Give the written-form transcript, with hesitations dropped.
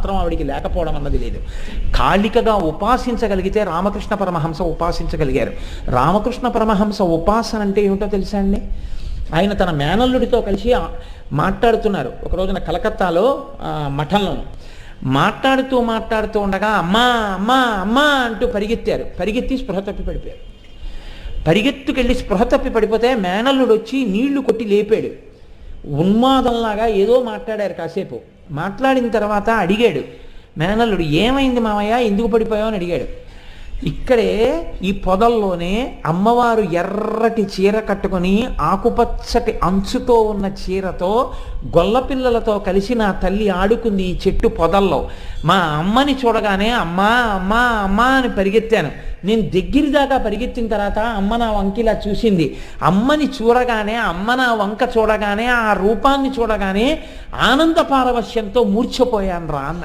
మాత్రం ఆవిడికి లేకపోవడం అన్నది లేదు. కాళికగా ఉపాసించగలిగితే రామకృష్ణ పరమహంస ఉపాసించగలిగారు. రామకృష్ణ పరమహంస ఉపాసన అంటే ఏమిటో తెలుసా అండి? ఆయన తన మేనల్లుడితో కలిసి మాట్లాడుతున్నారు ఒక రోజున కలకత్తాలో మఠంలోను. మాట్లాడుతూ ఉండగా అమ్మా అమ్మా అమ్మా అంటూ పరిగెత్తి స్పృహ తప్పి పడిపోయారు. పరిగెత్తుకెళ్ళి స్పృహ తప్పి పడిపోతే మేనల్లుడు వచ్చి నీళ్లు కొట్టి లేపాడు. ఉన్మాదంలాగా ఏదో మాట్లాడారు. కాసేపు మాట్లాడిన తర్వాత అడిగాడు మేనల్లుడు, ఏమైంది మామయ్య, ఎందుకు పడిపోయావు అని అడిగాడు. ఇక్కడే ఈ పొదల్లోనే అమ్మవారు ఎర్రటి చీర కట్టుకొని ఆకుపచ్చటి అంచుతో ఉన్న చీరతో గొల్లపిల్లలతో కలిసి నా తల్లి ఆడుకుంది ఈ చెట్టు పొదల్లో. మా అమ్మని చూడగానే అమ్మా అమ్మా అమ్మా అని పరిగెత్తాను. నేను దగ్గర దాకా పరిగెత్తిన తర్వాత అమ్మ నా వంకిలా చూసింది. అమ్మని చూడగానే, అమ్మ నా వంక చూడగానే, ఆ రూపాన్ని చూడగానే ఆనంద పారవశ్యంతో మూర్ఛపోయాను రా అన్న.